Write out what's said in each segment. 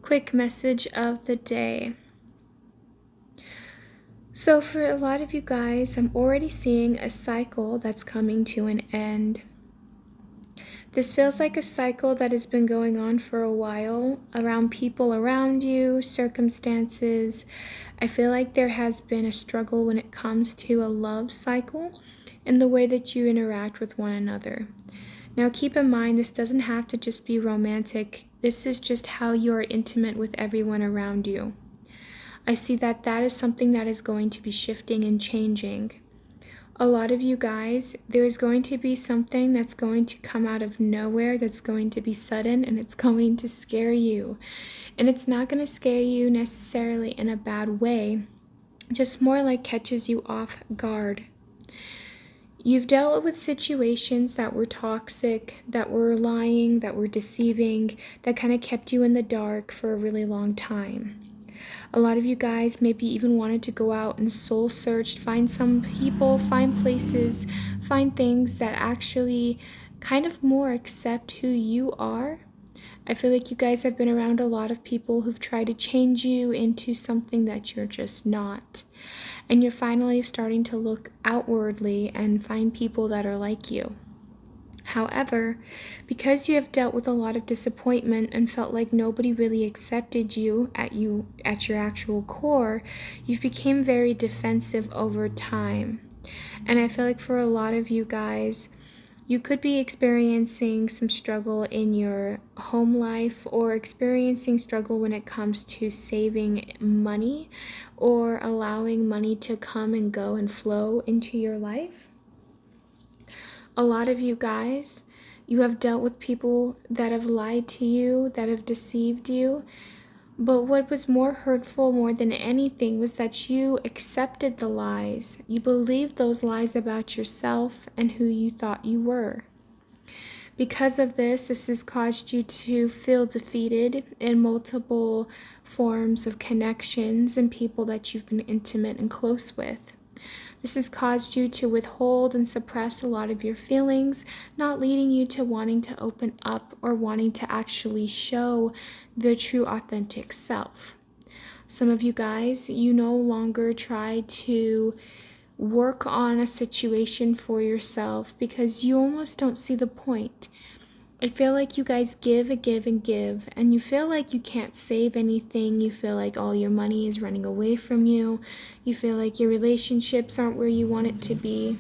quick message of the day. So, for a lot of you guys, I'm already seeing a cycle that's coming to an end. This feels like a cycle that has been going on for a while around people around you, circumstances. I feel like there has been a struggle when it comes to a love cycle and the way that you interact with one another. Now, keep in mind, this doesn't have to just be romantic. This is just how you are intimate with everyone around you. I see that that is something that is going to be shifting and changing. A lot of you guys, there is going to be something that's going to come out of nowhere that's going to be sudden, and it's going to scare you. And it's not going to scare you necessarily in a bad way, just more like catches you off guard. You've dealt with situations that were toxic, that were lying, that were deceiving, that kind of kept you in the dark for a really long time. A lot of you guys maybe even wanted to go out and soul search, find some people, find places, find things that actually kind of more accept who you are. I feel like you guys have been around a lot of people who've tried to change you into something that you're just not. And you're finally starting to look outwardly and find people that are like you. However, because you have dealt with a lot of disappointment and felt like nobody really accepted you at your actual core, you've become very defensive over time. And I feel like for a lot of you guys, you could be experiencing some struggle in your home life or experiencing struggle when it comes to saving money or allowing money to come and go and flow into your life. A lot of you guys, you have dealt with people that have lied to you, that have deceived you. But what was more hurtful more than anything was that you accepted the lies. You believed those lies about yourself and who you thought you were. Because of this has caused you to feel defeated in multiple forms of connections and people that you've been intimate and close with. This has caused you to withhold and suppress a lot of your feelings, not leading you to wanting to open up or wanting to actually show the true authentic self. Some of you guys, you no longer try to work on a situation for yourself because you almost don't see the point. I feel like you guys give and give and give, and you feel like you can't save anything. You feel like all your money is running away from you. You feel like your relationships aren't where you want it to be.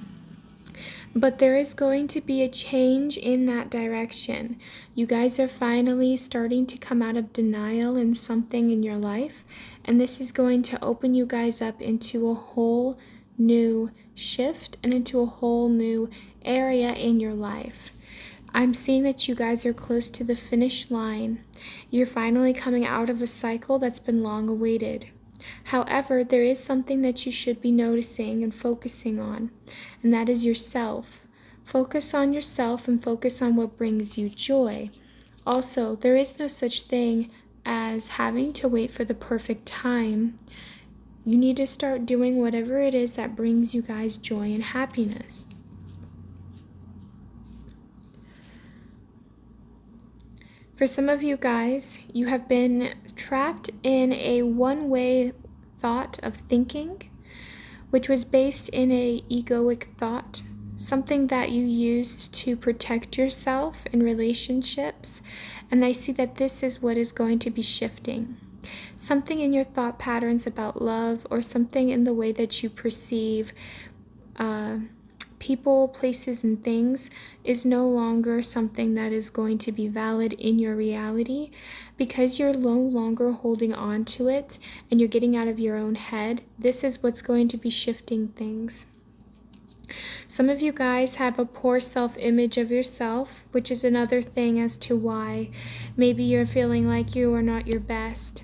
But there is going to be a change in that direction. You guys are finally starting to come out of denial in something in your life, and this is going to open you guys up into a whole new shift and into a whole new area in your life. I'm seeing that you guys are close to the finish line. You're finally coming out of a cycle that's been long awaited. However, there is something that you should be noticing and focusing on, and that is yourself. Focus on yourself and focus on what brings you joy. Also, there is no such thing as having to wait for the perfect time. You need to start doing whatever it is that brings you guys joy and happiness. For some of you guys, you have been trapped in a one-way thought of thinking, which was based in a egoic thought, something that you used to protect yourself in relationships, and I see that this is what is going to be shifting. Something in your thought patterns about love or something in the way that you perceive people, places, and things is no longer something that is going to be valid in your reality because you're no longer holding on to it and you're getting out of your own head. This is what's going to be shifting things. Some of you guys have a poor self-image of yourself, which is another thing as to why maybe you're feeling like you are not your best.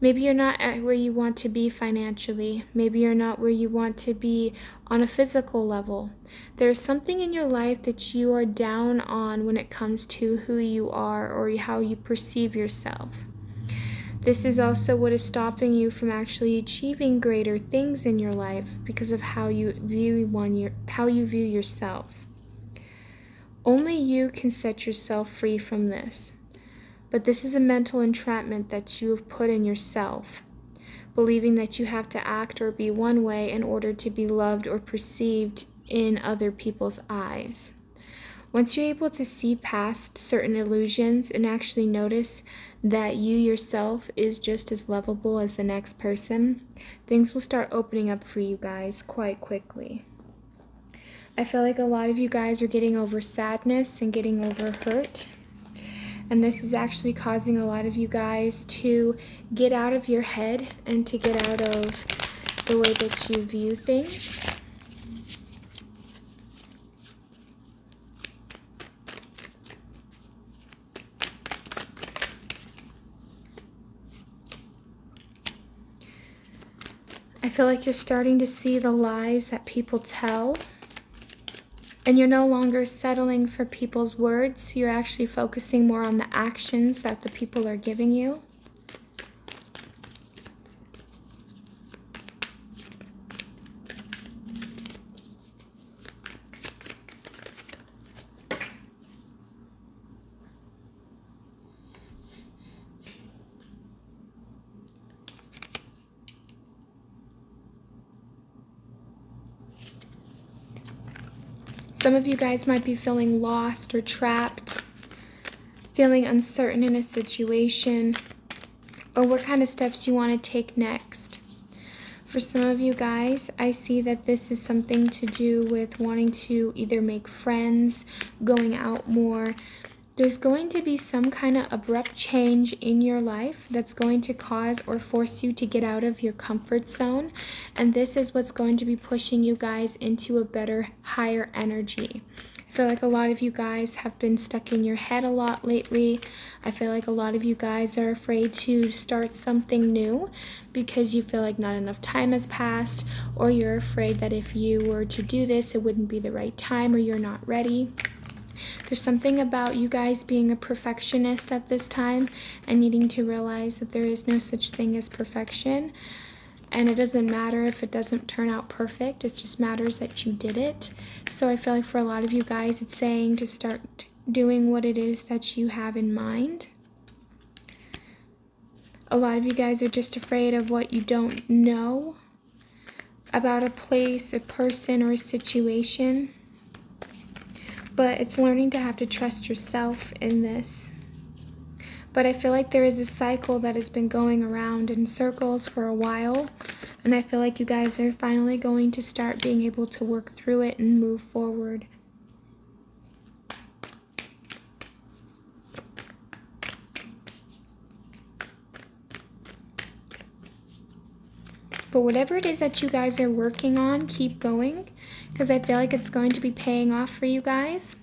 Maybe you're not at where you want to be financially. Maybe you're not where you want to be on a physical level. There's something in your life that you are down on when it comes to who you are or how you perceive yourself. This is also what is stopping you from actually achieving greater things in your life because of how you view yourself. Only you can set yourself free from this. But this is a mental entrapment that you have put in yourself, believing that you have to act or be one way in order to be loved or perceived in other people's eyes. Once you're able to see past certain illusions and actually notice that you yourself is just as lovable as the next person, things will start opening up for you guys quite quickly. I feel like a lot of you guys are getting over sadness and getting over hurt. And this is actually causing a lot of you guys to get out of your head and to get out of the way that you view things. I feel like you're starting to see the lies that people tell, and you're no longer settling for people's words. You're actually focusing more on the actions that the people are giving you. Some of you guys might be feeling lost or trapped, feeling uncertain in a situation, or what kind of steps you want to take next. For some of you guys, I see that this is something to do with wanting to either make friends, going out more. There's going to be some kind of abrupt change in your life that's going to cause or force you to get out of your comfort zone. And this is what's going to be pushing you guys into a better, higher energy. I feel like a lot of you guys have been stuck in your head a lot lately. I feel like a lot of you guys are afraid to start something new because you feel like not enough time has passed, or you're afraid that if you were to do this, it wouldn't be the right time, or you're not ready. There's something about you guys being a perfectionist at this time and needing to realize that there is no such thing as perfection. And it doesn't matter if it doesn't turn out perfect. It just matters that you did it. So I feel like for a lot of you guys, it's saying to start doing what it is that you have in mind. A lot of you guys are just afraid of what you don't know about a place, a person, or a situation. But it's learning to have to trust yourself in this. But I feel like there is a cycle that has been going around in circles for a while. And I feel like you guys are finally going to start being able to work through it and move forward. But whatever it is that you guys are working on, keep going, because I feel like it's going to be paying off for you guys.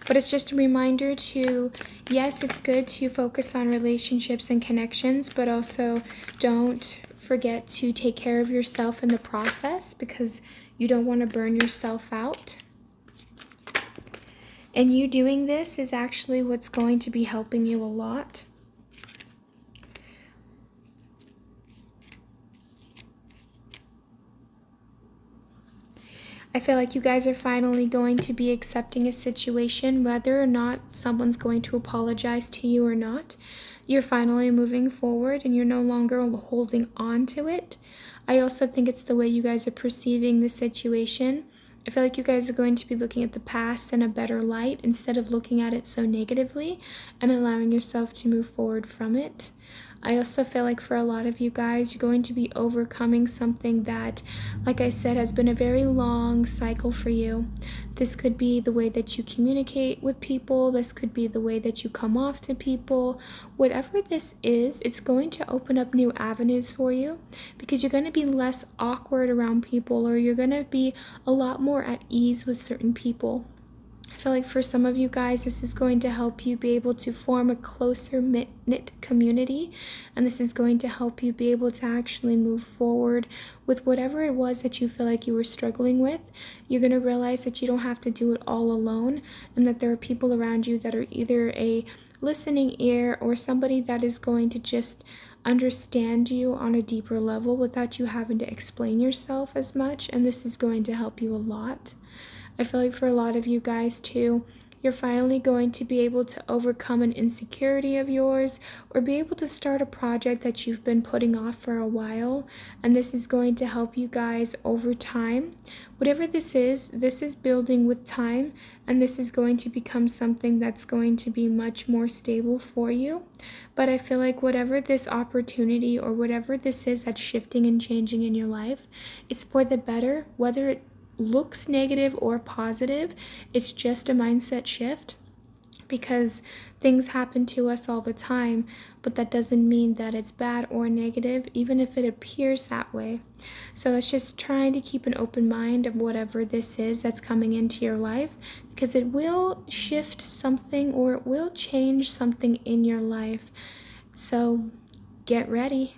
But it's just a reminder to, yes, it's good to focus on relationships and connections, but also don't forget to take care of yourself in the process, because you don't want to burn yourself out. And you doing this is actually what's going to be helping you a lot. I feel like you guys are finally going to be accepting a situation, whether or not someone's going to apologize to you or not. You're finally moving forward and you're no longer holding on to it. I also think it's the way you guys are perceiving the situation. I feel like you guys are going to be looking at the past in a better light instead of looking at it so negatively and allowing yourself to move forward from it. I also feel like for a lot of you guys, you're going to be overcoming something that, like I said, has been a very long cycle for you. This could be the way that you communicate with people. This could be the way that you come off to people. Whatever this is, it's going to open up new avenues for you, because you're going to be less awkward around people, or you're going to be a lot more at ease with certain people. I feel like for some of you guys, this is going to help you be able to form a closer knit community, and this is going to help you be able to actually move forward with whatever it was that you feel like you were struggling with. You're going to realize that you don't have to do it all alone, and that there are people around you that are either a listening ear or somebody that is going to just understand you on a deeper level without you having to explain yourself as much, and this is going to help you a lot. I feel like for a lot of you guys too, You're finally going to be able to overcome an insecurity of yours or be able to start a project that you've been putting off for a while. And this is going to help you guys over time. Whatever this is building with time, and this is going to become something that's going to be much more stable for you. But I feel like whatever this opportunity or whatever this is that's shifting and changing in your life, it's for the better. Whether it looks negative or positive, it's just a mindset shift, because things happen to us all the time, but that doesn't mean that it's bad or negative, even if it appears that way. So it's just trying to keep an open mind of whatever this is that's coming into your life, because it will shift something or it will change something in your life. So get ready.